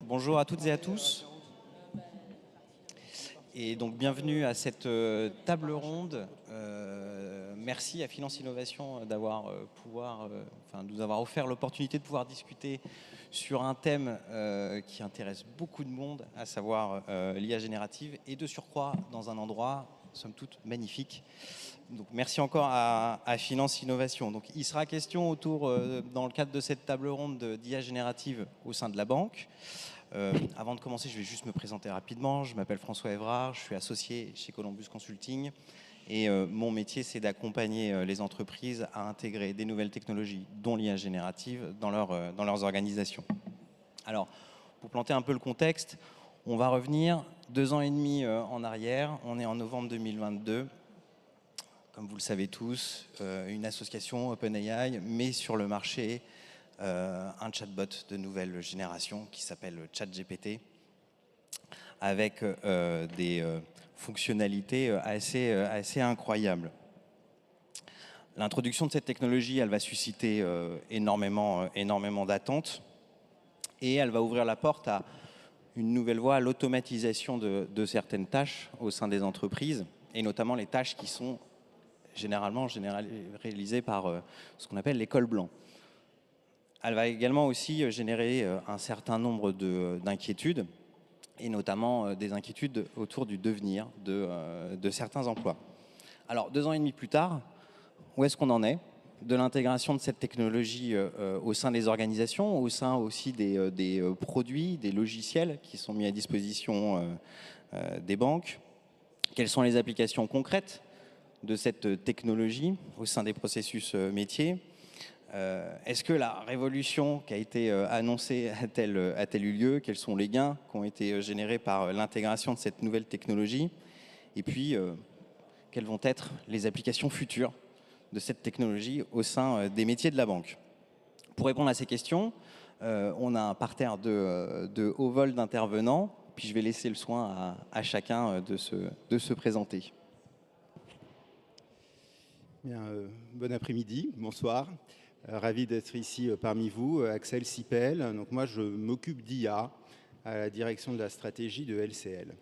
Bonjour à toutes et à tous. Et donc bienvenue à cette table ronde. Merci à Finance Innovation nous avoir offert l'opportunité de pouvoir discuter sur un thème qui intéresse beaucoup de monde, à savoir l'IA générative, et de surcroît dans un endroit, somme toute, magnifique. Donc merci encore à Finance Innovation. Donc il sera question dans le cadre de cette table ronde d'IA générative au sein de la banque. Avant de commencer, je vais juste me présenter rapidement. Je m'appelle François Evrard, je suis associé chez Columbus Consulting et mon métier, c'est d'accompagner les entreprises à intégrer des nouvelles technologies, dont l'IA générative, dans leurs organisations. Alors, pour planter un peu le contexte, on va revenir 2 ans et demi en arrière. On est en novembre 2022. Comme vous le savez tous, une association OpenAI met sur le marché un chatbot de nouvelle génération qui s'appelle ChatGPT, avec des fonctionnalités assez incroyables. L'introduction de cette technologie, elle va susciter énormément d'attentes et elle va ouvrir la porte à une nouvelle voie à l'automatisation de certaines tâches au sein des entreprises, et notamment les tâches qui sont généralement réalisées par ce qu'on appelle les cols blancs. Elle va également aussi générer un certain nombre d'inquiétudes, et notamment des inquiétudes autour du devenir de certains emplois. Alors, 2 ans et demi plus tard, où est-ce qu'on en est de l'intégration de cette technologie au sein des organisations, au sein aussi des produits, des logiciels qui sont mis à disposition des banques? Quelles sont les applications concrètes de cette technologie au sein des processus métiers? Est-ce que la révolution qui a été annoncée a-t-elle eu lieu? Quels sont les gains qui ont été générés par l'intégration de cette nouvelle technologie? Et puis, quelles vont être les applications futures de cette technologie au sein des métiers de la banque? Pour répondre à ces questions, on a un parterre de haut vol d'intervenants, puis je vais laisser le soin à chacun de se présenter. Bien, bon après-midi, bonsoir. Ravi d'être ici parmi vous. Axel Sipel. Donc moi, je m'occupe d'IA à la direction de la stratégie de LCL.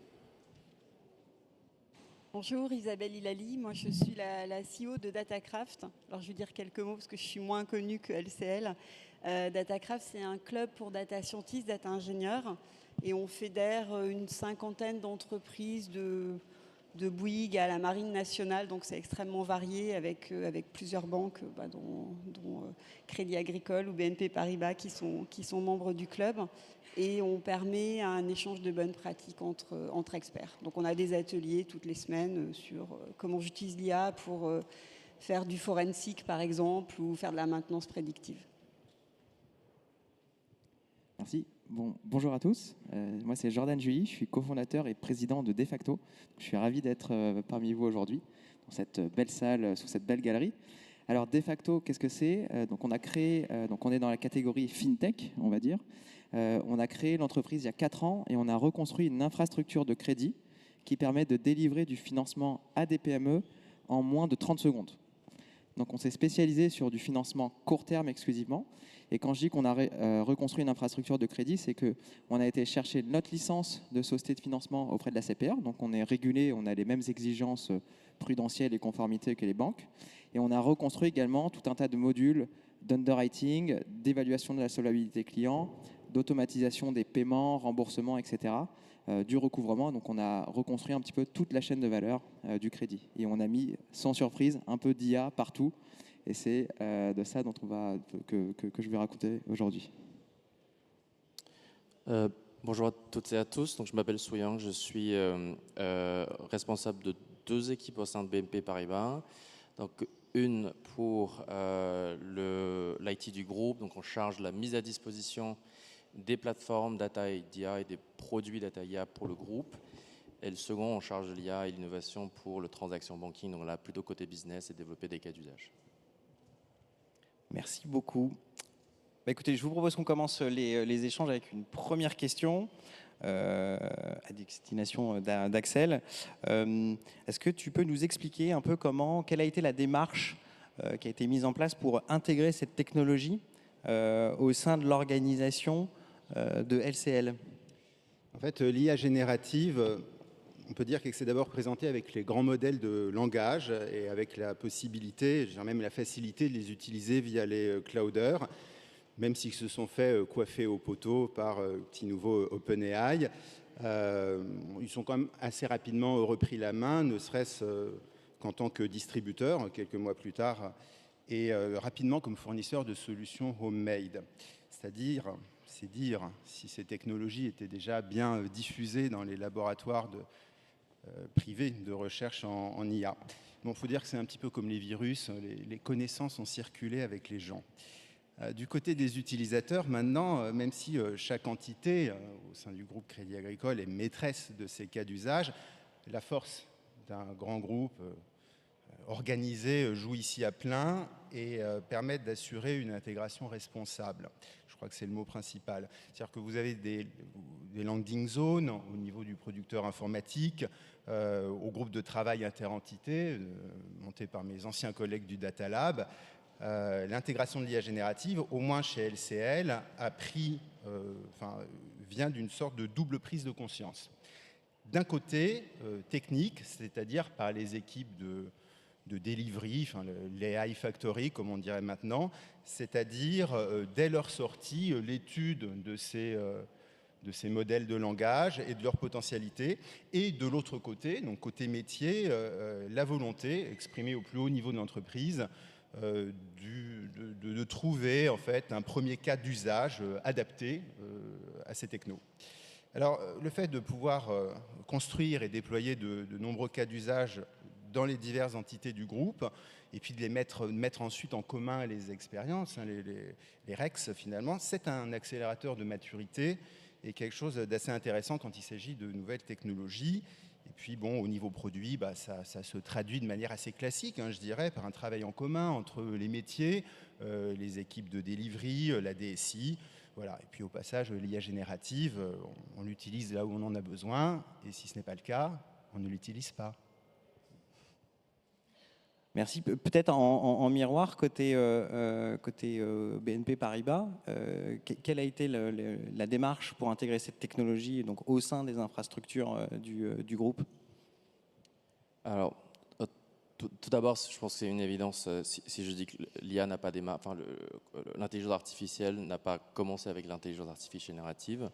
Bonjour, Isabelle Hilali. Moi, je suis la CEO de Datacraft. Alors, je vais dire quelques mots parce que je suis moins connue que LCL. Datacraft, c'est un club pour data scientists, data ingénieurs. Et on fédère une 50aine d'entreprises de Bouygues à la Marine nationale. Donc, c'est extrêmement varié avec plusieurs banques, dont Crédit Agricole ou BNP Paribas qui sont membres du club. Et on permet un échange de bonnes pratiques entre experts. Donc on a des ateliers toutes les semaines sur comment j'utilise l'IA pour faire du forensique par exemple ou faire de la maintenance prédictive. Merci. Bonjour à tous. Moi c'est Jordan Juilly, je suis cofondateur et président de Defacto. Je suis ravi d'être parmi vous aujourd'hui dans cette belle salle, sous cette belle galerie. Alors Defacto, qu'est-ce que c'est? Donc on a créé, donc on est dans la catégorie FinTech, on va dire. On a créé l'entreprise il y a 4 ans et on a reconstruit une infrastructure de crédit qui permet de délivrer du financement à des PME en moins de 30 secondes. Donc on s'est spécialisé sur du financement court terme exclusivement. Et quand je dis qu'on a reconstruit une infrastructure de crédit, c'est qu'on a été chercher notre licence de société de financement auprès de la CPR. Donc on est régulé, on a les mêmes exigences prudentielles et conformité que les banques. Et on a reconstruit également tout un tas de modules d'underwriting, d'évaluation de la solvabilité client, d'automatisation des paiements, remboursements, etc., du recouvrement. Donc on a reconstruit un petit peu toute la chaîne de valeur du crédit. Et on a mis, sans surprise, un peu d'IA partout. Et c'est de ça dont que je vais raconter aujourd'hui. Bonjour à toutes et à tous. Donc, je m'appelle Souyang, je suis responsable de 2 équipes au sein de BNP Paribas. Donc, une pour l'IT du groupe, donc on charge la mise à disposition des plateformes data et d'IA et des produits data IA pour le groupe. Et le second, on charge l'IA et l'innovation pour le transaction banking, donc là plutôt côté business et développer des cas d'usage. Merci beaucoup. Écoutez, je vous propose qu'on commence les échanges avec une première question à destination d'Axel. Est-ce que tu peux nous expliquer un peu quelle a été la démarche qui a été mise en place pour intégrer cette technologie au sein de l'organisation de LCL? En fait, l'IA générative, on peut dire qu'elle s'est d'abord présentée avec les grands modèles de langage et avec la possibilité, même la facilité de les utiliser via les clouders, même s'ils se sont fait coiffer au poteau par le petit nouveau OpenAI. Ils sont quand même assez rapidement repris la main, ne serait-ce qu'en tant que distributeur, quelques mois plus tard, et rapidement comme fournisseur de solutions homemade. C'est-à-dire, c'est dire si ces technologies étaient déjà bien diffusées dans les laboratoires privés de recherche en IA. Bon, il faut dire que c'est un petit peu comme les virus, les connaissances ont circulé avec les gens. Du côté des utilisateurs, maintenant, même si chaque entité au sein du groupe Crédit Agricole est maîtresse de ces cas d'usage, la force d'un grand groupe organisé joue ici à plein et permet d'assurer une intégration responsable. Je crois que c'est le mot principal. C'est-à-dire que vous avez des landing zones au niveau du producteur informatique, au groupe de travail interentité, monté par mes anciens collègues du Data Lab. L'intégration de l'IA générative, au moins chez LCL, vient d'une sorte de double prise de conscience. D'un côté, technique, c'est-à-dire par les équipes de delivery, les AI factory comme on dirait maintenant, c'est-à-dire dès leur sortie, l'étude de ces modèles de langage et de leur potentialité, et de l'autre côté, donc côté métier, la volonté exprimée au plus haut niveau de l'entreprise de trouver en fait un premier cas d'usage adapté à ces technos. Alors le fait de pouvoir construire et déployer de nombreux cas d'usage dans les diverses entités du groupe, et puis de les mettre ensuite en commun les expériences, les REX finalement, c'est un accélérateur de maturité et quelque chose d'assez intéressant quand il s'agit de nouvelles technologies. Et puis bon, au niveau produit, ça se traduit de manière assez classique, je dirais, par un travail en commun entre les métiers, les équipes de delivery, la DSI. Voilà. Et puis au passage, l'IA générative, on l'utilise là où on en a besoin, et si ce n'est pas le cas, on ne l'utilise pas. Merci. Peut-être en miroir, côté BNP Paribas, quelle a été la démarche pour intégrer cette technologie donc, au sein des infrastructures du groupe? Alors, tout d'abord, je pense que c'est une évidence. Si je dis que l'IA n'a pas l'intelligence artificielle n'a pas commencé avec l'intelligence artificielle générative.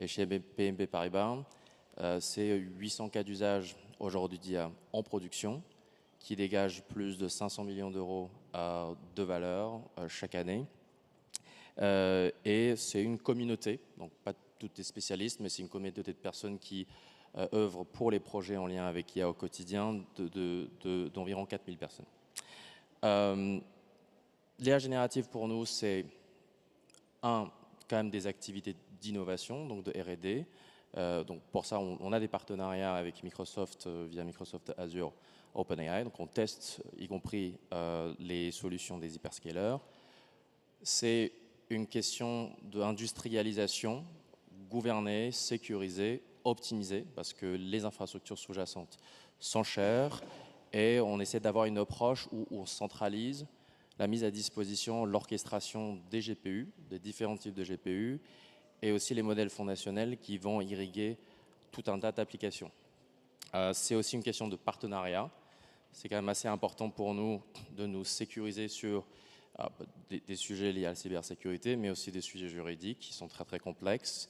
Et chez BNP Paribas, c'est 800 cas d'usage aujourd'hui d'IA en production, qui dégage plus de 500 millions d'euros de valeur chaque année. Et c'est une communauté, donc pas toutes les spécialistes, mais c'est une communauté de personnes qui œuvrent pour les projets en lien avec l'IA au quotidien d'environ 4000 personnes. L'IA générative pour nous, c'est quand même des activités d'innovation, donc de R&D. Donc pour ça, on a des partenariats avec Microsoft via Microsoft Azure OpenAI, donc on teste y compris les solutions des hyperscalers. C'est une question d'industrialisation gouvernée, sécurisée, optimisée, parce que les infrastructures sous-jacentes sont chères et on essaie d'avoir une approche où on centralise la mise à disposition, l'orchestration des GPU, des différents types de GPU, et aussi les modèles fondationnels qui vont irriguer tout un tas d'applications. C'est aussi une question de partenariat. C'est quand même assez important pour nous de nous sécuriser sur des sujets liés à la cybersécurité, mais aussi des sujets juridiques qui sont très très complexes.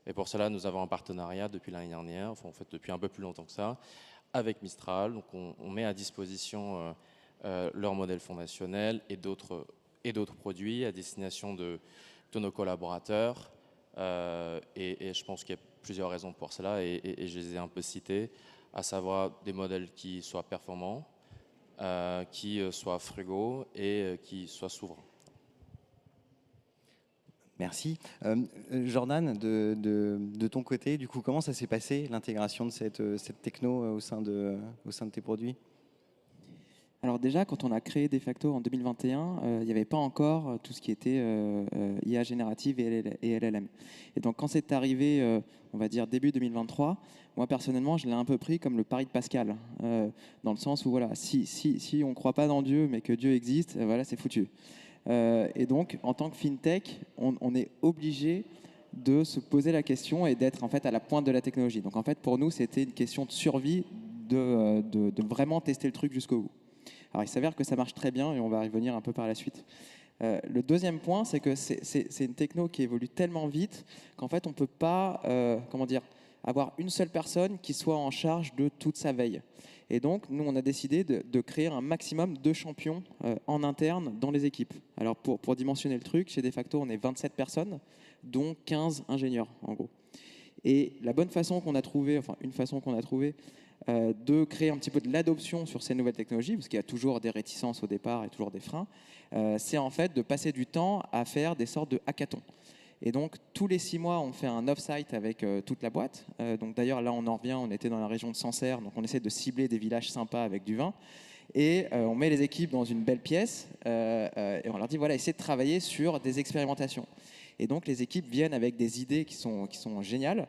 Et pour cela, nous avons un partenariat depuis l'année dernière, enfin en fait depuis un peu plus longtemps que ça, avec Mistral. Donc on met à disposition leurs modèles fondationnels et d'autres produits à destination de nos collaborateurs. Et je pense qu'il y a plusieurs raisons pour cela, et je les ai un peu citées, à savoir des modèles qui soient performants, qui soient frugaux et qui soient souverains. Merci. Jordan, de ton côté, du coup, comment ça s'est passé, l'intégration de cette techno au sein de tes produits? Alors déjà, quand on a créé Defacto en 2021, il n'y avait pas encore tout ce qui était IA générative et LLM. Et donc quand c'est arrivé, on va dire début 2023, moi personnellement, je l'ai un peu pris comme le pari de Pascal, dans le sens où voilà, si on ne croit pas dans Dieu, mais que Dieu existe, voilà, c'est foutu. Et donc, en tant que FinTech, on est obligé de se poser la question et d'être en fait à la pointe de la technologie. Donc en fait pour nous c'était une question de survie de vraiment tester le truc jusqu'au bout. Alors il s'avère que ça marche très bien et on va y revenir un peu par la suite. Le deuxième point, c'est que c'est une techno qui évolue tellement vite qu'en fait on ne peut pas avoir une seule personne qui soit en charge de toute sa veille. Et donc, nous, on a décidé de créer un maximum de champions en interne dans les équipes. Alors, pour dimensionner le truc, chez Defacto, on est 27 personnes, dont 15 ingénieurs, en gros. Et la bonne façon qu'on a trouvée, enfin, une façon qu'on a trouvée de créer un petit peu de l'adoption sur ces nouvelles technologies, parce qu'il y a toujours des réticences au départ et toujours des freins, c'est en fait de passer du temps à faire des sortes de hackathons. Et donc, tous les 6 mois, on fait un off-site avec toute la boîte. Donc, d'ailleurs, là, on en revient, on était dans la région de Sancerre, donc on essaie de cibler des villages sympas avec du vin. Et on met les équipes dans une belle pièce et on leur dit, voilà, essayez de travailler sur des expérimentations. Et donc, les équipes viennent avec des idées qui sont géniales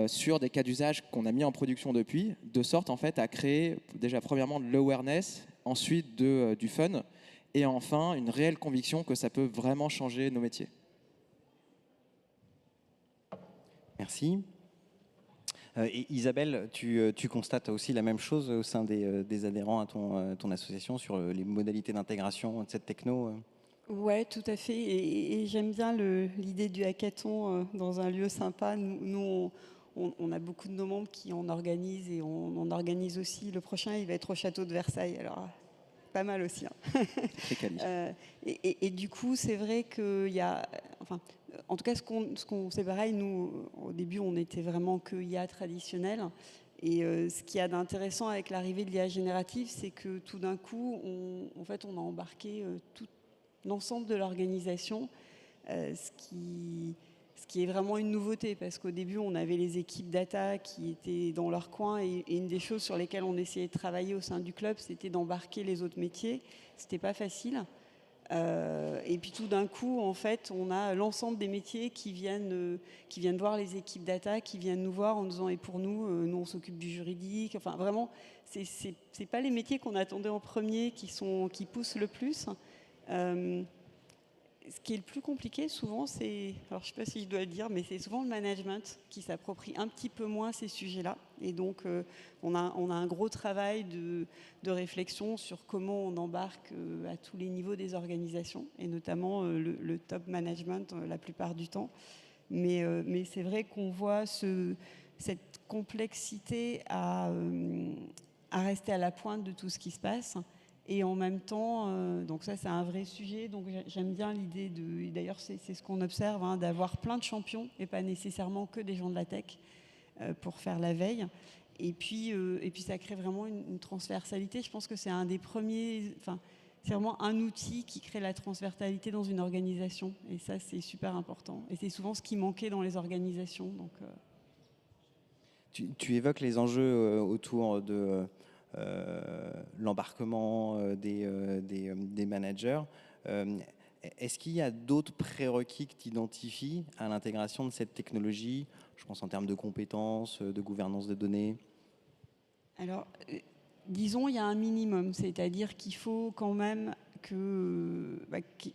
sur des cas d'usage qu'on a mis en production depuis, de sorte, en fait, à créer, déjà, premièrement, de l'awareness, ensuite du fun, et enfin, une réelle conviction que ça peut vraiment changer nos métiers. Merci. Et Isabelle, tu constates aussi la même chose au sein des adhérents à ton association sur les modalités d'intégration de cette techno Ouais, tout à fait. Et j'aime bien l'idée du hackathon dans un lieu sympa. Nous, on a beaucoup de nos membres qui en organisent et on en organise aussi. Le prochain, il va être au château de Versailles. Alors, pas mal aussi. Hein. Très quali. Et du coup, c'est vrai qu'il y a... Enfin, en tout cas, c'est pareil, nous, au début, on était vraiment que IA traditionnel. Et ce qu'il y a d'intéressant avec l'arrivée de l'IA générative, c'est que tout d'un coup, on a embarqué tout l'ensemble de l'organisation, ce qui est vraiment une nouveauté, parce qu'au début, on avait les équipes data qui étaient dans leur coin, et une des choses sur lesquelles on essayait de travailler au sein du club, c'était d'embarquer les autres métiers. C'était pas facile. Et puis tout d'un coup, en fait, on a l'ensemble des métiers qui viennent voir les équipes data, qui viennent nous voir en nous disant, et pour nous, nous on s'occupe du juridique. Enfin, vraiment, c'est pas les métiers qu'on attendait en premier qui poussent le plus. Ce qui est le plus compliqué souvent, alors je ne sais pas si je dois le dire, mais c'est souvent le management qui s'approprie un petit peu moins ces sujets-là. Et donc, on a un gros travail de réflexion sur comment on embarque à tous les niveaux des organisations, et notamment le top management la plupart du temps. Mais c'est vrai qu'on voit cette complexité à rester à la pointe de tout ce qui se passe. Et en même temps, donc ça c'est un vrai sujet, donc j'aime bien l'idée et d'ailleurs c'est ce qu'on observe, hein, d'avoir plein de champions et pas nécessairement que des gens de la tech pour faire la veille. Et puis ça crée vraiment une transversalité. Je pense que c'est un des premiers, c'est vraiment un outil qui crée la transversalité dans une organisation. Et ça c'est super important. Et c'est souvent ce qui manquait dans les organisations. Donc, tu évoques les enjeux autour de... l'embarquement des managers. Est-ce qu'il y a d'autres prérequis que tu identifies à l'intégration de cette technologie? Je pense en termes de compétences, de gouvernance de données. Alors, disons, il y a un minimum, c'est-à-dire qu'il faut quand même qu'il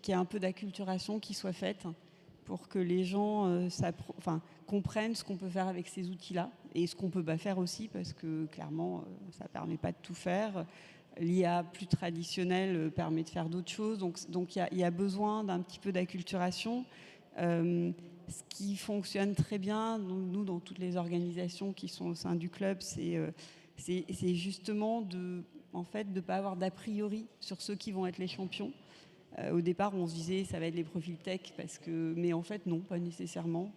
y ait un peu d'acculturation qui soit faite pour que les gens comprennent ce qu'on peut faire avec ces outils-là et ce qu'on ne peut pas faire aussi, parce que clairement, ça ne permet pas de tout faire. L'IA plus traditionnelle permet de faire d'autres choses. Donc il y a besoin d'un petit peu d'acculturation. Ce qui fonctionne très bien, nous, dans toutes les organisations qui sont au sein du club, c'est justement de ne pas avoir d'a priori sur ceux qui vont être les champions. Au départ, on se disait ça va être les profils tech, mais en fait, non, pas nécessairement.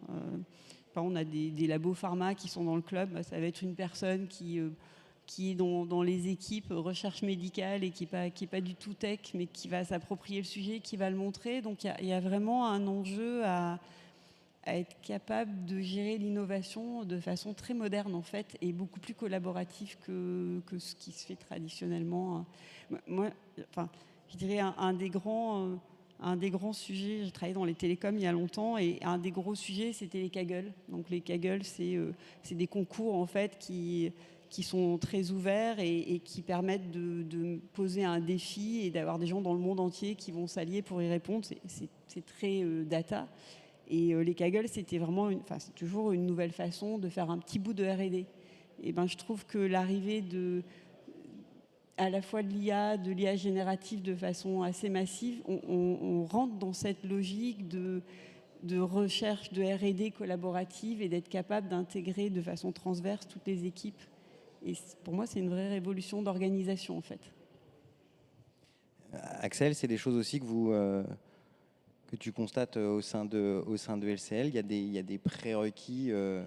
On a des labos pharma qui sont dans le club, ça va être une personne qui est dans les équipes recherche médicale et qui est pas du tout tech, mais qui va s'approprier le sujet, qui va le montrer. Donc il y a vraiment un enjeu à être capable de gérer l'innovation de façon très moderne en fait, et beaucoup plus collaborative que ce qui se fait traditionnellement. Moi, je dirais un des grands sujets, j'ai travaillé dans les télécoms il y a longtemps, et un des gros sujets, c'était les Kaggle. Donc les Kaggle, c'est des concours en fait qui sont très ouverts et qui permettent de poser un défi et d'avoir des gens dans le monde entier qui vont s'allier pour y répondre. C'est très data. Et les Kaggle, c'était vraiment, c'est toujours une nouvelle façon de faire un petit bout de R&D. Et ben, je trouve que l'arrivée à la fois de l'IA générative de façon assez massive, on rentre dans cette logique de recherche de R&D collaborative et d'être capable d'intégrer de façon transverse toutes les équipes. Et pour moi, c'est une vraie révolution d'organisation, en fait. Axel, c'est des choses aussi que tu constates au sein de LCL. Il y a des prérequis que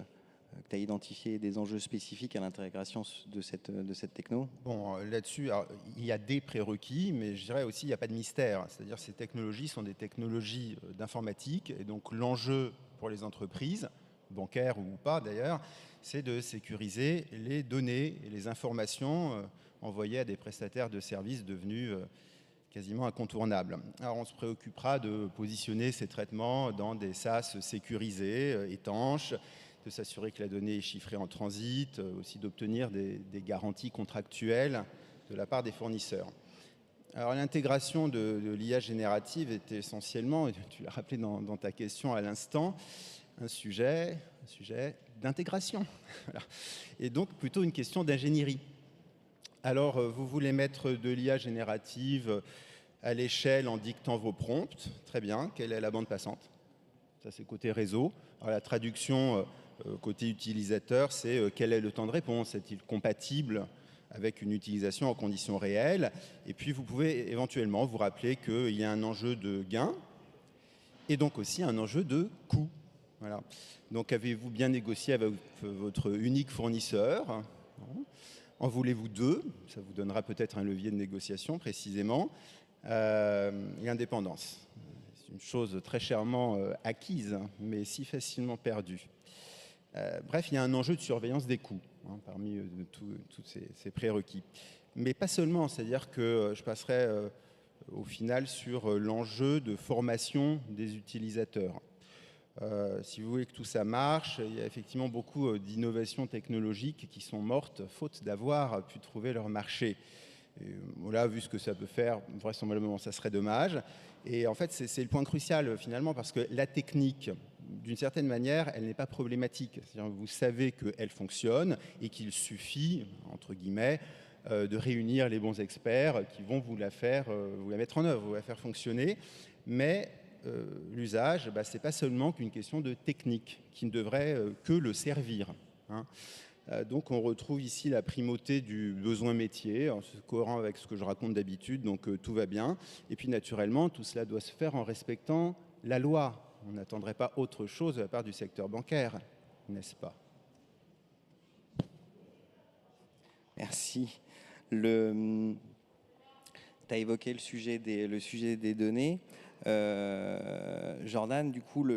tu as identifiés, des enjeux spécifiques à l'intégration de cette techno? Bon, là-dessus, il y a des prérequis, mais je dirais aussi qu'il n'y a pas de mystère. C'est-à-dire ces technologies sont des technologies d'informatique, et donc l'enjeu pour les entreprises, bancaires ou pas d'ailleurs, c'est de sécuriser les données et les informations envoyées à des prestataires de services devenus quasiment incontournables. Alors on se préoccupera de positionner ces traitements dans des SaaS sécurisés, étanches, de s'assurer que la donnée est chiffrée en transit, aussi d'obtenir des garanties contractuelles de la part des fournisseurs. Alors l'intégration de l'IA générative est essentiellement, tu l'as rappelé dans ta question à l'instant, un sujet d'intégration. Voilà. Et donc plutôt une question d'ingénierie. Alors vous voulez mettre de l'IA générative à l'échelle en dictant vos prompts, très bien, quelle est la bande passante? Ça c'est côté réseau. Alors la traduction côté utilisateur, c'est quel est le temps de réponse? Est-il compatible avec une utilisation en conditions réelles? Et puis vous pouvez éventuellement vous rappeler qu'il y a un enjeu de gain et donc aussi un enjeu de coût. Voilà. Donc avez-vous bien négocié avec votre unique fournisseur? En voulez-vous deux? Ça vous donnera peut-être un levier de négociation précisément. Et indépendance. C'est une chose très chèrement acquise, mais si facilement perdue. Bref, il y a un enjeu de surveillance des coûts parmi tous ces prérequis. Mais pas seulement, c'est-à-dire que je passerai au final sur l'enjeu de formation des utilisateurs. Si vous voulez que tout ça marche, il y a effectivement beaucoup d'innovations technologiques qui sont mortes faute d'avoir pu trouver leur marché. Et voilà, vu ce que ça peut faire, vraisemblablement, ça serait dommage. Et en fait, c'est le point crucial finalement, parce que la technique, d'une certaine manière, elle n'est pas problématique. C'est-à-dire, vous savez qu'elle fonctionne et qu'il suffit, entre guillemets, de réunir les bons experts qui vont vous la mettre en œuvre, vous la faire fonctionner. Mais l'usage, ce n'est pas seulement qu'une question de technique qui ne devrait que le servir. Donc on retrouve ici la primauté du besoin métier, c'est cohérent avec ce que je raconte d'habitude, donc tout va bien. Et puis naturellement, tout cela doit se faire en respectant la loi. On n'attendrait pas autre chose de la part du secteur bancaire, n'est-ce pas? Merci. Tu as évoqué le sujet des données. Jordan, du coup,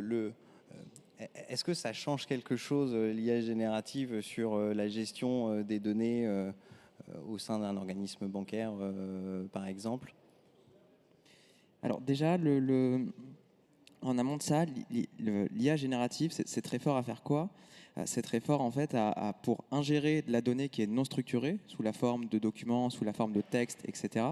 est-ce que ça change quelque chose, l'IA générative, sur la gestion des données au sein d'un organisme bancaire, par exemple? Alors déjà, en amont de ça, l'IA générative, c'est très fort à faire quoi? C'est très fort en fait pour ingérer de la donnée qui est non structurée, sous la forme de documents, sous la forme de textes, etc.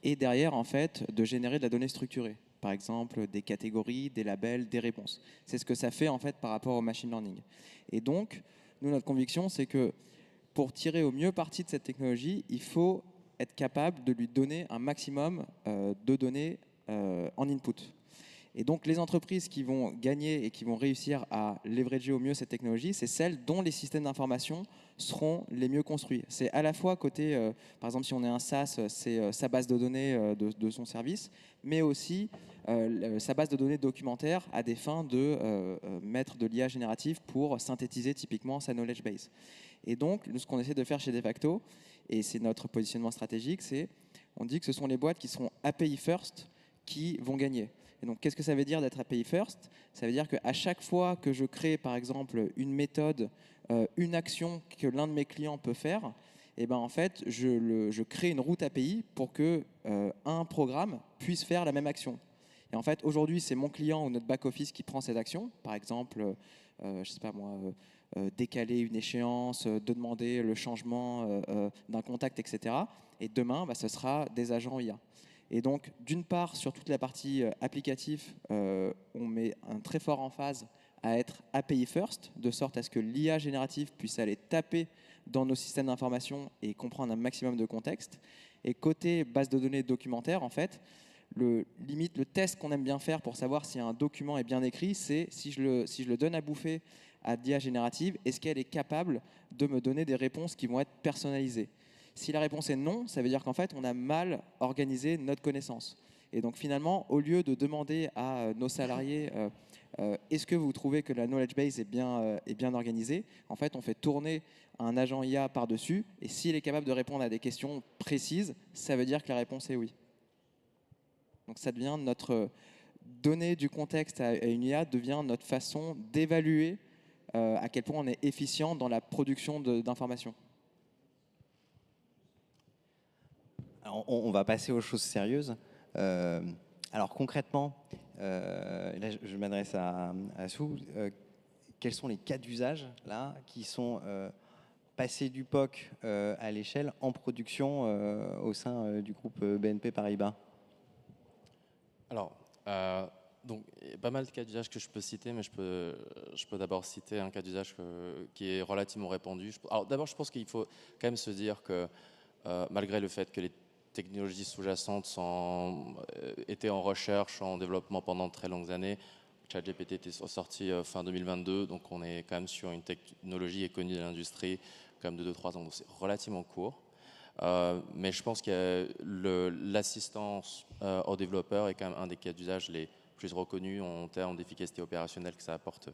Et derrière, en fait, de générer de la donnée structurée. Par exemple, des catégories, des labels, des réponses. C'est ce que ça fait en fait par rapport au machine learning. Et donc, nous, notre conviction, c'est que pour tirer au mieux parti de cette technologie, il faut être capable de lui donner un maximum de données en input. Et donc, les entreprises qui vont gagner et qui vont réussir à leverager au mieux cette technologie, c'est celles dont les systèmes d'information seront les mieux construits. C'est à la fois côté, par exemple, si on est un SaaS, c'est sa base de données de son service, mais aussi sa base de données documentaire à des fins de mettre de l'IA générative pour synthétiser typiquement sa knowledge base. Et donc, ce qu'on essaie de faire chez Defacto, et c'est notre positionnement stratégique, c'est on dit que ce sont les boîtes qui seront API first qui vont gagner. Et donc, qu'est-ce que ça veut dire d'être API first? Ça veut dire qu'à chaque fois que je crée, par exemple, une méthode, une action que l'un de mes clients peut faire, et ben en fait, je crée une route API pour que un programme puisse faire la même action. Et en fait, aujourd'hui, c'est mon client ou notre back-office qui prend cette action. Par exemple, je sais pas moi, décaler une échéance, de demander le changement d'un contact, etc. Et demain, ce sera des agents IA. Et donc, d'une part, sur toute la partie applicative, on met un très fort emphase à être API first, de sorte à ce que l'IA générative puisse aller taper dans nos systèmes d'information et comprendre un maximum de contexte. Et côté base de données documentaire, en fait, le test qu'on aime bien faire pour savoir si un document est bien écrit, c'est si je le donne à bouffer à l'IA générative, est-ce qu'elle est capable de me donner des réponses qui vont être personnalisées? Si la réponse est non, ça veut dire qu'en fait, on a mal organisé notre connaissance. Et donc finalement, au lieu de demander à nos salariés est-ce que vous trouvez que la knowledge base est bien organisée, en fait, on fait tourner un agent IA par-dessus, et s'il est capable de répondre à des questions précises, ça veut dire que la réponse est oui. Donc ça devient notre donner du contexte à une IA devient notre façon d'évaluer à quel point on est efficient dans la production d'informations. On va passer aux choses sérieuses. Alors concrètement, là je m'adresse à Sou, quels sont les cas d'usage là qui sont passés du POC à l'échelle en production au sein du groupe BNP Paribas? Alors, donc, il y a pas mal de cas d'usage que je peux citer, mais je peux d'abord citer un cas d'usage qui est relativement répandu. Alors d'abord, je pense qu'il faut quand même se dire que malgré le fait que les technologies sous-jacentes étaient en recherche, en développement pendant de très longues années, ChatGPT était sorti fin 2022, donc on est quand même sur une technologie qui est connue de l'industrie quand même de 2-3 ans, donc c'est relativement court. Mais je pense que l'assistance aux développeurs est quand même un des cas d'usage les plus reconnus en termes d'efficacité opérationnelle que ça apporte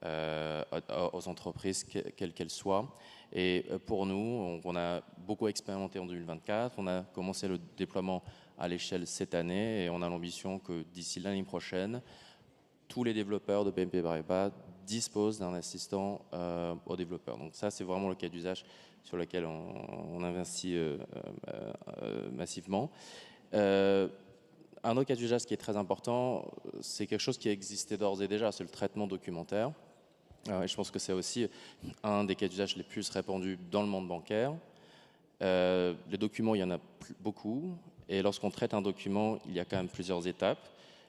aux entreprises, quelles qu'elles soient. Et pour nous, on a beaucoup expérimenté en 2024. On a commencé le déploiement à l'échelle cette année et on a l'ambition que d'ici l'année prochaine, tous les développeurs de BNP Paribas disposent d'un assistant aux développeurs. Donc ça, c'est vraiment le cas d'usage sur lequel on investit massivement. Un autre cas d'usage qui est très important, c'est quelque chose qui existait d'ores et déjà, c'est le traitement documentaire. Et je pense que c'est aussi un des cas d'usage les plus répandus dans le monde bancaire. Les documents, il y en a beaucoup. Et lorsqu'on traite un document, il y a quand même plusieurs étapes.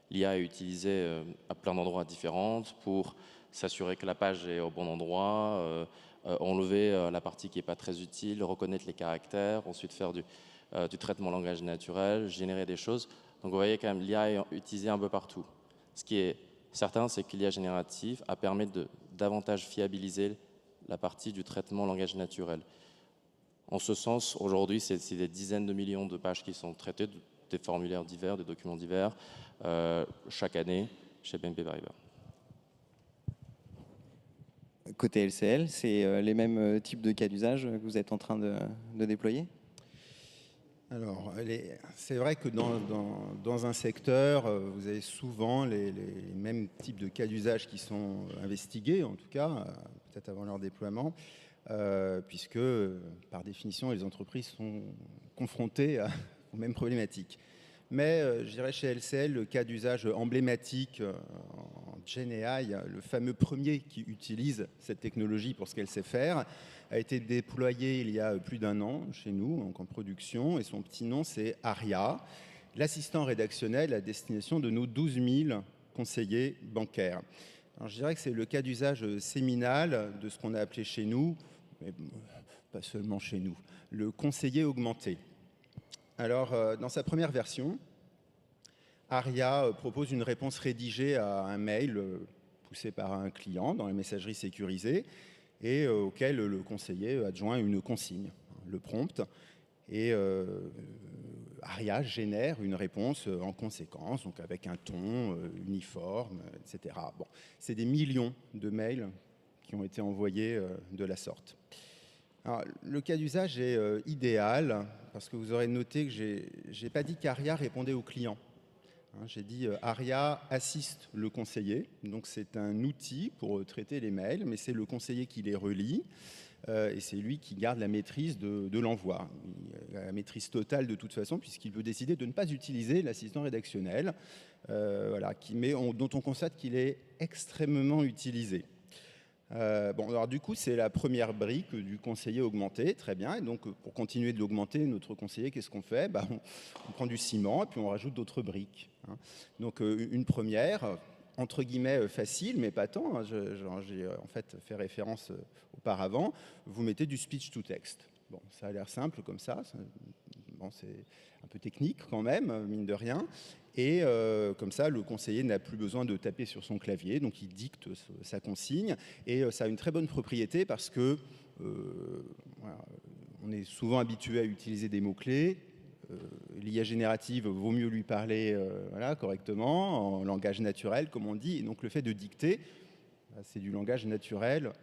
L'IA est utilisée à plein d'endroits différents pour s'assurer que la page est au bon endroit, enlever la partie qui n'est pas très utile, reconnaître les caractères, ensuite faire du traitement langage naturel, générer des choses. Donc vous voyez quand même l'IA est utilisée un peu partout. Ce qui est certain, c'est que l'IA générative a permis de davantage fiabiliser la partie du traitement langage naturel. En ce sens, aujourd'hui, c'est des dizaines de millions de pages qui sont traitées, des formulaires divers, des documents divers, chaque année chez BNP Paribas. Côté LCL, c'est les mêmes types de cas d'usage que vous êtes en train de déployer? Alors, c'est vrai que dans un secteur, vous avez souvent les mêmes types de cas d'usage qui sont investigués, en tout cas, peut-être avant leur déploiement, puisque, par définition, les entreprises sont confrontées aux mêmes problématiques. Mais je dirais chez LCL, le cas d'usage emblématique en GenAI, le fameux premier qui utilise cette technologie pour ce qu'elle sait faire, a été déployé il y a plus d'1 an chez nous, donc en production, et son petit nom c'est Aria, l'assistant rédactionnel à destination de nos 12 000 conseillers bancaires. Alors, je dirais que c'est le cas d'usage séminal de ce qu'on a appelé chez nous, mais pas seulement chez nous, le conseiller augmenté. Alors, dans sa première version, Aria propose une réponse rédigée à un mail poussé par un client dans la messagerie sécurisée et auquel le conseiller adjoint une consigne, le prompt. Et Aria génère une réponse en conséquence, donc avec un ton uniforme, etc. Bon, c'est des millions de mails qui ont été envoyés de la sorte. Alors, le cas d'usage est idéal parce que vous aurez noté que je n'ai pas dit qu'Aria répondait au client. J'ai dit Aria assiste le conseiller, donc c'est un outil pour traiter les mails, mais c'est le conseiller qui les relie et c'est lui qui garde la maîtrise de l'envoi. Il a la maîtrise totale de toute façon puisqu'il peut décider de ne pas utiliser l'assistant rédactionnel, voilà, dont on constate qu'il est extrêmement utilisé. Bon, alors du coup, c'est la première brique du conseiller augmenté, très bien. Et donc, pour continuer de l'augmenter, notre conseiller, qu'est-ce qu'on fait? On prend du ciment et puis on rajoute d'autres briques. Hein. Donc, une première, entre guillemets, facile, mais pas tant. Hein. J'ai en fait fait référence auparavant. Vous mettez du speech to text. Bon, ça a l'air simple comme ça. Bon, c'est un peu technique quand même, mine de rien. Et comme ça, le conseiller n'a plus besoin de taper sur son clavier, donc il dicte sa consigne. Et ça a une très bonne propriété parce que voilà, on est souvent habitué à utiliser des mots-clés. L'IA générative, vaut mieux lui parler voilà, correctement, en langage naturel, comme on dit. Et donc le fait de dicter, c'est du langage naturel.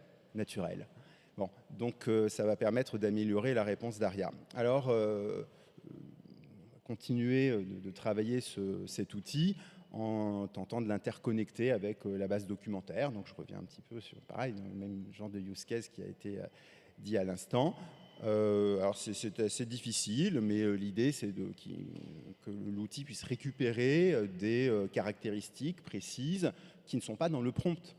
Bon, donc ça va permettre d'améliorer la réponse d'Aria. Alors, continuer de travailler cet outil en tentant de l'interconnecter avec la base documentaire. Donc je reviens un petit peu sur, pareil, le même genre de use case qui a été dit à l'instant. Alors c'est assez difficile, mais l'idée c'est que l'outil puisse récupérer des caractéristiques précises qui ne sont pas dans le prompt.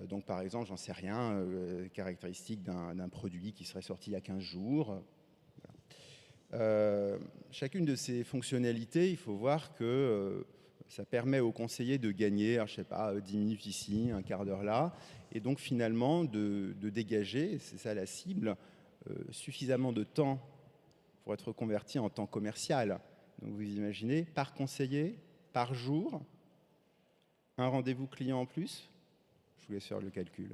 Donc par exemple, j'en sais rien, caractéristiques d'un produit qui serait sorti il y a 15 jours. Chacune de ces fonctionnalités, il faut voir que ça permet au conseiller de gagner, je sais pas, 10 minutes ici, un quart d'heure là, et donc finalement de dégager, c'est ça la cible, suffisamment de temps pour être converti en temps commercial. Donc vous imaginez, par conseiller, par jour, un rendez-vous client en plus. Je vous laisse faire le calcul.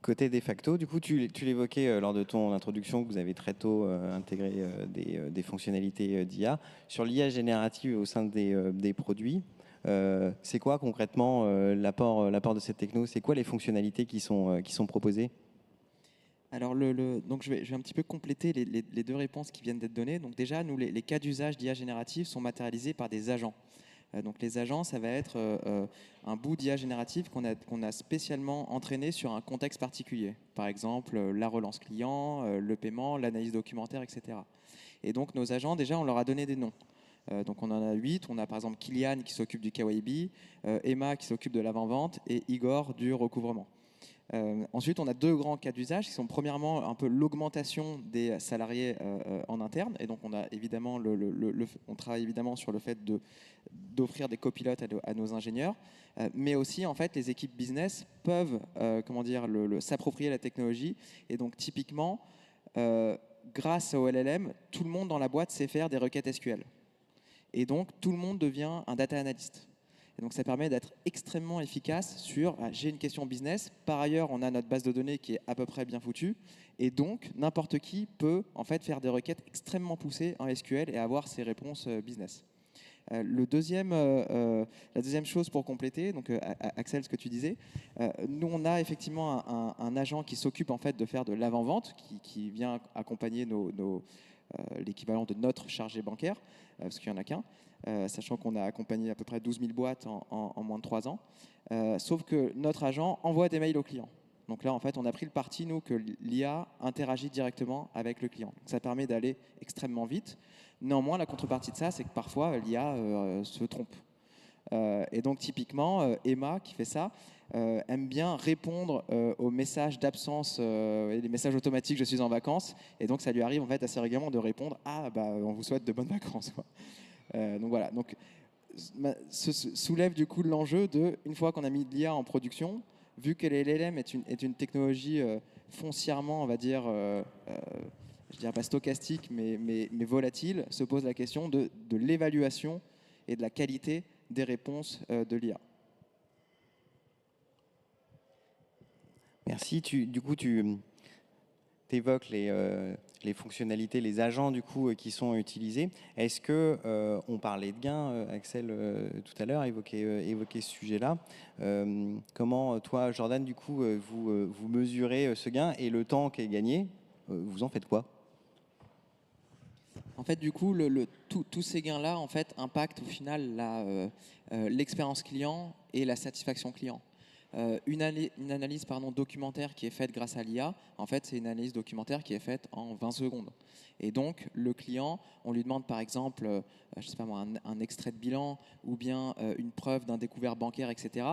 Côté de facto, du coup, tu l'évoquais lors de ton introduction, que vous avez très tôt intégré des fonctionnalités d'IA. Sur l'IA générative au sein des produits, c'est quoi concrètement l'apport de cette techno? C'est quoi les fonctionnalités qui sont proposées? Alors, donc je vais un petit peu compléter les deux réponses qui viennent d'être données. Donc déjà, nous, les cas d'usage d'IA générative sont matérialisés par des agents. Donc les agents, ça va être un bout d'IA générative qu'on a spécialement entraîné sur un contexte particulier. Par exemple, la relance client, le paiement, l'analyse documentaire, etc. Et donc nos agents, déjà, on leur a donné des noms. Donc on en a 8. On a par exemple Kylian qui s'occupe du KYB, Emma qui s'occupe de l'avant-vente et Igor du recouvrement. Ensuite, on a deux grands cas d'usage qui sont premièrement un peu l'augmentation des salariés en interne. Et donc, on a évidemment on travaille évidemment sur le fait d'offrir des copilotes à nos ingénieurs, mais aussi en fait les équipes business peuvent s'approprier la technologie. Et donc, typiquement, grâce au LLM, tout le monde dans la boîte sait faire des requêtes SQL. Et donc, tout le monde devient un data analyst. Et donc ça permet d'être extrêmement efficace sur j'ai une question business, par ailleurs on a notre base de données qui est à peu près bien foutue, et donc n'importe qui peut en fait faire des requêtes extrêmement poussées en SQL et avoir ses réponses business. La deuxième chose pour compléter, donc Axel, ce que tu disais, nous on a effectivement un agent qui s'occupe en fait de faire de l'avant-vente, qui vient accompagner l'équivalent de notre chargé bancaire, parce qu'il n'y en a qu'un. Sachant qu'on a accompagné à peu près 12 000 boîtes en moins de 3 ans. Sauf que notre agent envoie des mails aux clients. Donc là, en fait, on a pris le parti, nous, que l'IA interagit directement avec le client. Donc ça permet d'aller extrêmement vite. Néanmoins, la contrepartie de ça, c'est que parfois, l'IA se trompe. Et donc, typiquement, Emma, qui fait ça, aime bien répondre aux messages d'absence et les messages automatiques « je suis en vacances ». Et donc, ça lui arrive en fait assez régulièrement de répondre « ah, on vous souhaite de bonnes vacances ». Donc voilà, donc se soulève du coup l'enjeu de, une fois qu'on a mis de l'IA en production, vu que l'LLM est une technologie foncièrement, on va dire, je dirais pas stochastique, mais volatile, se pose la question de l'évaluation et de la qualité des réponses de l'IA. Merci. Du coup, tu évoques les fonctionnalités, les agents du coup qui sont utilisés. Est-ce que on parlait de gains, Axel tout à l'heure évoquait ce sujet-là. Comment toi, Jordan, du coup, vous mesurez ce gain et le temps qui est gagné, vous en faites quoi? En fait, du coup, tous ces gains-là en fait impactent au final l'expérience client et la satisfaction client. Une analyse documentaire qui est faite grâce à l'IA, en fait, c'est une analyse documentaire qui est faite en 20 secondes. Et donc, le client, on lui demande par exemple, je sais pas moi, un extrait de bilan ou bien une preuve d'un découvert bancaire, etc.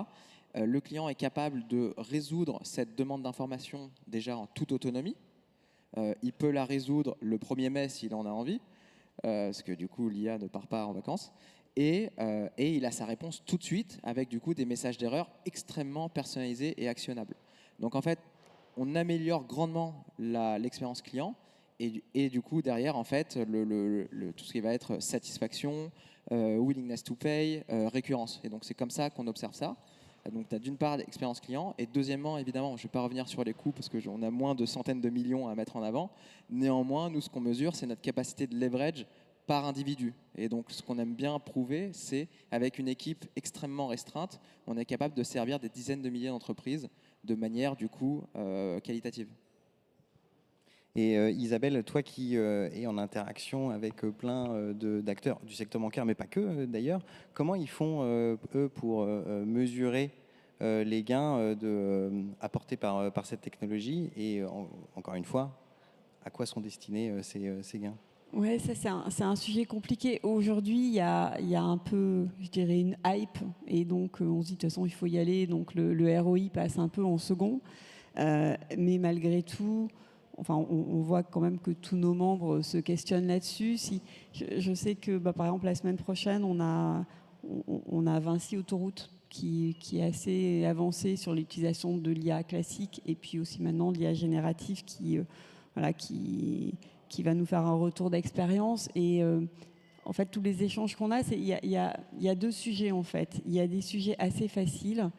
Le client est capable de résoudre cette demande d'information déjà en toute autonomie. Il peut la résoudre le 1er mai s'il en a envie, parce que du coup, l'IA ne part pas en vacances. Et il a sa réponse tout de suite avec du coup des messages d'erreur extrêmement personnalisés et actionnables. Donc en fait, on améliore grandement l'expérience client et du coup derrière en fait tout ce qui va être satisfaction, willingness to pay, récurrence. Et donc c'est comme ça qu'on observe ça. Donc tu as d'une part l'expérience client et deuxièmement évidemment, je ne vais pas revenir sur les coûts parce qu'on a moins de centaines de millions à mettre en avant. Néanmoins, nous ce qu'on mesure c'est notre capacité de leverage par individu. Et donc, ce qu'on aime bien prouver, c'est avec une équipe extrêmement restreinte, on est capable de servir des dizaines de milliers d'entreprises de manière, du coup, qualitative. Et Isabelle, toi qui es en interaction avec plein d'acteurs du secteur bancaire, mais pas que d'ailleurs, comment ils font, eux, pour mesurer les gains apportés par cette technologie et, encore une fois, à quoi sont destinés ces gains? Ouais, ça c'est un sujet compliqué. Aujourd'hui, il y a un peu, je dirais, une hype, et donc on se dit de toute façon il faut y aller, donc le ROI passe un peu en second. Mais malgré tout, enfin, on voit quand même que tous nos membres se questionnent là-dessus. Si, je sais que par exemple la semaine prochaine, on a Vinci Autoroute qui est assez avancé sur l'utilisation de l'IA classique et puis aussi maintenant l'IA générative voilà, qui va nous faire un retour d'expérience. Et en fait, tous les échanges qu'on a, il y a deux sujets en fait. Il y a des sujets assez faciles,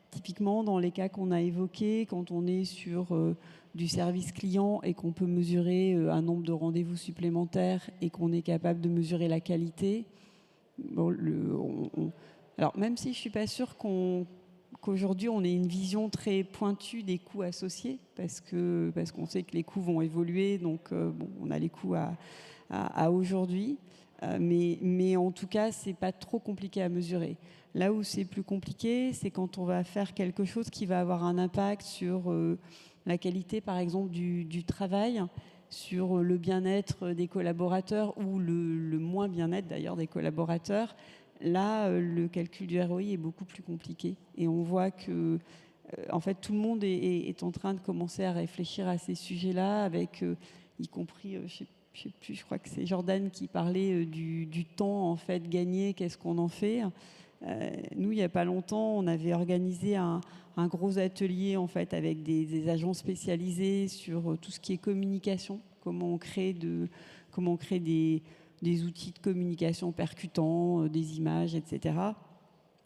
typiquement dans les cas qu'on a évoqués, quand on est sur du service client et qu'on peut mesurer un nombre de rendez-vous supplémentaires et qu'on est capable de mesurer la qualité. Bon, alors même si je ne suis pas sûre qu'aujourd'hui on ait une vision très pointue des coûts associés, parce qu'on sait que les coûts vont évoluer, donc on a les coûts à aujourd'hui, mais en tout cas c'est pas trop compliqué à mesurer. Là où c'est plus compliqué, c'est quand on va faire quelque chose qui va avoir un impact sur la qualité par exemple du travail, sur le bien-être des collaborateurs ou le moins bien-être d'ailleurs des collaborateurs. Là, le calcul du ROI est beaucoup plus compliqué. Et on voit que en fait, tout le monde est en train de commencer à réfléchir à ces sujets-là, avec, y compris, je sais plus, je crois que c'est Jordan qui parlait du temps en fait gagné, qu'est-ce qu'on en fait. Nous, il n'y a pas longtemps, on avait organisé un gros atelier en fait avec des agents spécialisés sur tout ce qui est communication, comment on crée des outils de communication percutants, des images, etc.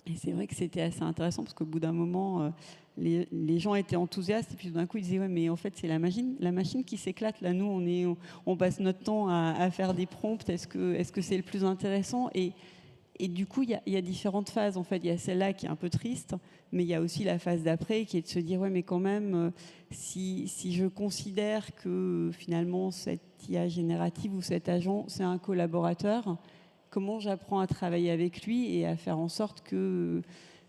Et c'est vrai que c'était assez intéressant parce qu'au bout d'un moment, les gens étaient enthousiastes et puis d'un coup ils disaient ouais mais en fait c'est la machine qui s'éclate là. Nous on passe notre temps à faire des prompts. Est-ce que c'est le plus intéressant? Et du coup, il y a différentes phases. En fait, il y a celle-là qui est un peu triste, mais il y a aussi la phase d'après qui est de se dire ouais, mais quand même, si je considère que finalement cette IA générative ou cet agent, c'est un collaborateur, comment j'apprends à travailler avec lui et à faire en sorte que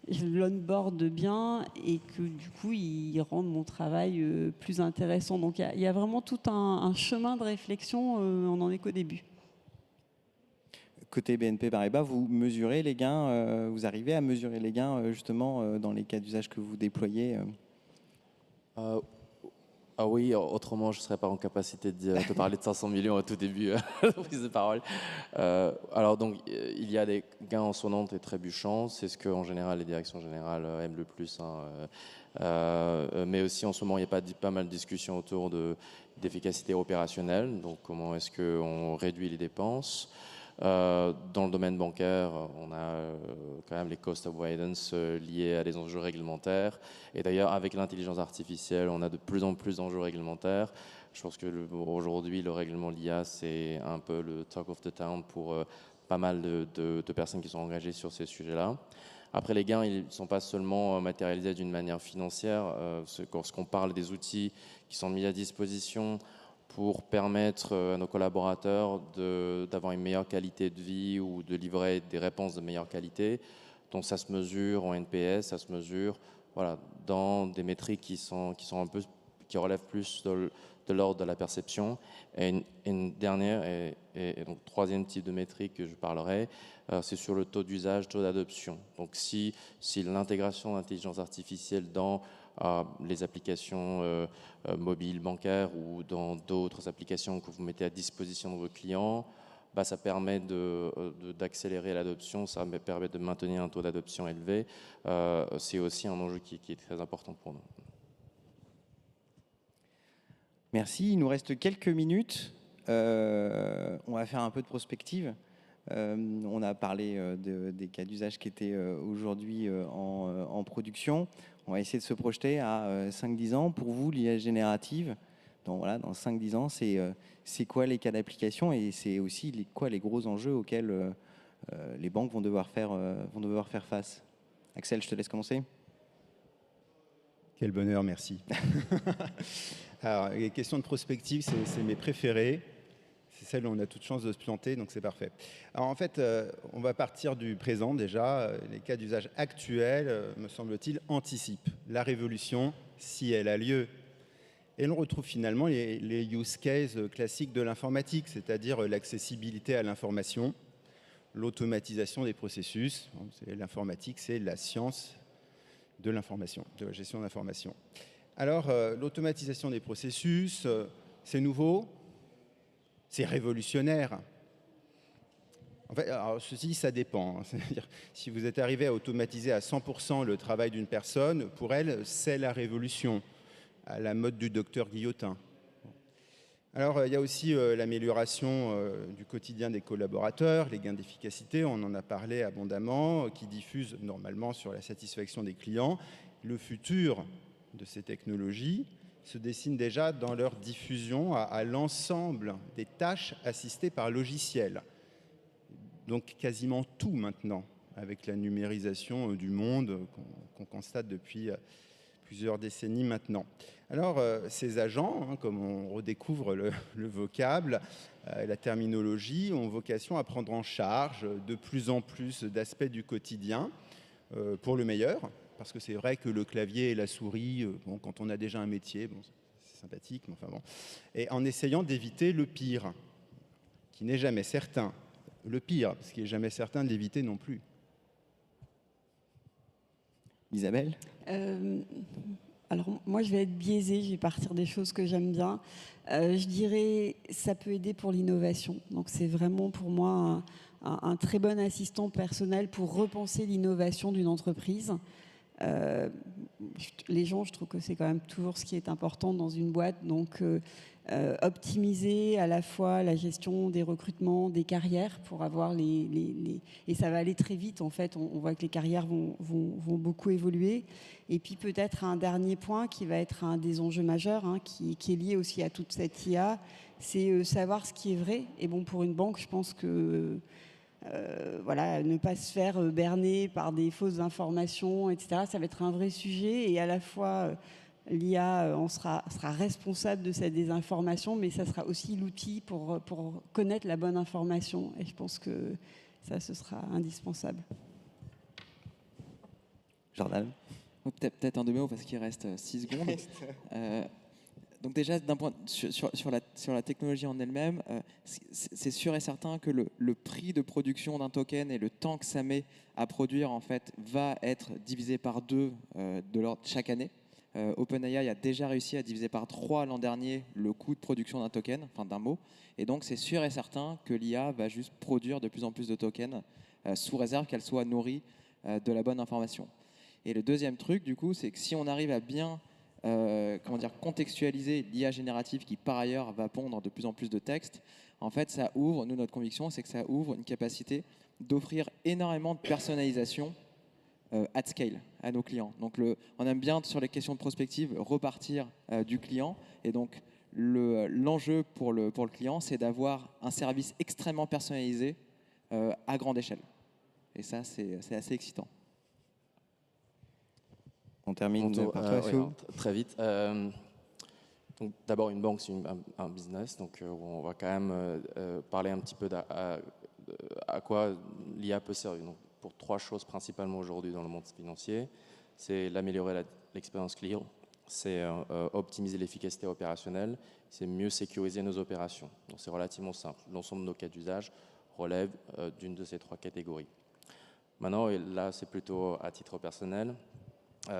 je l'onboard bien et que du coup, il rende mon travail plus intéressant. Donc, il y a vraiment tout un chemin de réflexion. On n'en est qu'au début. Côté BNP Paribas, vous mesurez les gains, vous arrivez à mesurer les gains justement dans les cas d'usage que vous déployez Ah oui, autrement je ne serais pas en capacité de te parler de 500 millions au tout début de prise de parole. Alors donc il y a des gains en sonnante et trébuchant, c'est ce que en général les directions générales aiment le plus. Mais aussi en ce moment il y a pas mal de discussions autour d'efficacité opérationnelle, donc comment est-ce qu'on réduit les dépenses. Dans le domaine bancaire, on a quand même les cost avoidance liés à des enjeux réglementaires. Et d'ailleurs, avec l'intelligence artificielle, on a de plus en plus d'enjeux réglementaires. Je pense que aujourd'hui, le règlement LIA, c'est un peu le talk of the town pour pas mal de personnes qui sont engagées sur ces sujets-là. Après, les gains, ils ne sont pas seulement matérialisés d'une manière financière. Lorsqu'on parle des outils qui sont mis à disposition pour permettre à nos collaborateurs d'avoir une meilleure qualité de vie ou de livrer des réponses de meilleure qualité. Donc ça se mesure en NPS, ça se mesure voilà, dans des métriques qui relèvent plus de l'ordre de la perception. Et une dernière et donc troisième type de métrique que je parlerai, c'est sur le taux d'usage, taux d'adoption. Donc si l'intégration d'intelligence artificielle dans les applications mobiles bancaires ou dans d'autres applications que vous mettez à disposition de vos clients, ça permet d'accélérer l'adoption, ça permet de maintenir un taux d'adoption élevé. C'est aussi un enjeu qui est très important pour nous. Merci, il nous reste quelques minutes. On va faire un peu de prospective. On a parlé des cas d'usage qui étaient aujourd'hui en production. On va essayer de se projeter à 5-10 ans. Pour vous, l'IA générative, dans 5-10 ans, c'est quoi les cas d'application et c'est aussi quoi les gros enjeux auxquels les banques vont devoir faire face? Axel, je te laisse commencer. Quel bonheur, merci. Alors, les questions de prospective, c'est mes préférées. C'est celle où on a toute chance de se planter, donc c'est parfait. Alors en fait, on va partir du présent déjà. Les cas d'usage actuels, me semble-t-il, anticipent la révolution si elle a lieu. Et l'on retrouve finalement les use cases classiques de l'informatique, c'est-à-dire l'accessibilité à l'information, l'automatisation des processus. L'informatique, c'est la science de l'information, de la gestion de l'information. Alors, l'automatisation des processus, c'est nouveau, c'est révolutionnaire. En fait, alors, ceci, ça dépend. C'est-à-dire, si vous êtes arrivé à automatiser à 100% le travail d'une personne, pour elle, c'est la révolution, à la mode du docteur Guillotin. Alors, il y a aussi l'amélioration du quotidien des collaborateurs, les gains d'efficacité, on en a parlé abondamment, qui diffusent normalement sur la satisfaction des clients. Le futur de ces technologies se dessine déjà dans leur diffusion à l'ensemble des tâches assistées par logiciel. Donc quasiment tout maintenant, avec la numérisation du monde qu'on constate depuis plusieurs décennies maintenant. Alors ces agents, comme on redécouvre le vocable, la terminologie, ont vocation à prendre en charge de plus en plus d'aspects du quotidien, pour le meilleur, parce que c'est vrai que le clavier et la souris, quand on a déjà un métier, c'est sympathique, mais enfin bon. Et en essayant d'éviter le pire, qui n'est jamais certain. Le pire, ce qui n'est jamais certain de l'éviter non plus. Isabelle ? Alors moi je vais être biaisée, je vais partir des choses que j'aime bien. Je dirais ça peut aider pour l'innovation. Donc c'est vraiment pour moi un très bon assistant personnel pour repenser l'innovation d'une entreprise. Les gens, je trouve que c'est quand même toujours ce qui est important dans une boîte. Donc optimiser à la fois la gestion des recrutements, des carrières pour avoir et ça va aller très vite en fait. On voit que les carrières vont beaucoup évoluer. Et puis peut-être un dernier point qui va être un des enjeux majeurs, qui est lié aussi à toute cette IA, c'est savoir ce qui est vrai. Et bon, pour une banque, je pense que ne pas se faire berner par des fausses informations, etc. Ça va être un vrai sujet et à la fois l'IA sera responsable de cette désinformation, mais ça sera aussi l'outil pour connaître la bonne information et je pense que ça, ce sera indispensable. Jordan ? Peut-être un demi-mot parce qu'il reste 6 secondes. Donc déjà, sur la technologie en elle-même, c'est sûr et certain que le prix de production d'un token et le temps que ça met à produire en fait va être divisé par 2 de l'ordre chaque année. OpenAI a déjà réussi à diviser par 3 l'an dernier le coût de production d'un token, enfin d'un mot. Et donc c'est sûr et certain que l'IA va juste produire de plus en plus de tokens sous réserve qu'elle soit nourrie de la bonne information. Et le deuxième truc, du coup, c'est que si on arrive à bien contextualiser l'IA générative qui, par ailleurs, va pondre de plus en plus de textes, en fait, ça ouvre, nous, notre conviction, c'est que ça ouvre une capacité d'offrir énormément de personnalisation at scale à nos clients. Donc, on aime bien, sur les questions de prospective, repartir du client. Et donc, l'enjeu pour le client, c'est d'avoir un service extrêmement personnalisé à grande échelle. Et ça, c'est assez excitant. On termine par toi, oui, très vite. Donc, d'abord, une banque, c'est un business. Donc, on va quand même parler un petit peu à quoi l'IA peut servir. Donc, pour 3 choses principalement aujourd'hui dans le monde financier. c'est l'améliorer l'expérience client, c'est optimiser l'efficacité opérationnelle, c'est mieux sécuriser nos opérations. Donc c'est relativement simple. L'ensemble de nos cas d'usage relève d'une de ces 3 catégories. Maintenant, et là c'est plutôt à titre personnel,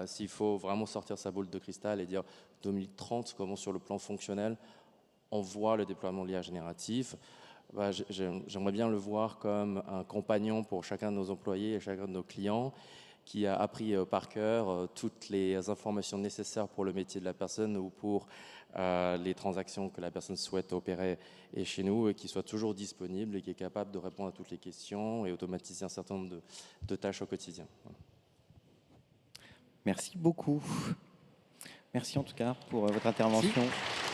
s'il faut vraiment sortir sa boule de cristal et dire 2030, comment sur le plan fonctionnel on voit le déploiement de l'IA génératif, j'aimerais bien le voir comme un compagnon pour chacun de nos employés et chacun de nos clients qui a appris par cœur toutes les informations nécessaires pour le métier de la personne ou pour les transactions que la personne souhaite opérer et chez nous, et qui soit toujours disponible et qui est capable de répondre à toutes les questions et automatiser un certain nombre de tâches au quotidien. Voilà. Merci beaucoup. Merci en tout cas pour votre intervention. Merci.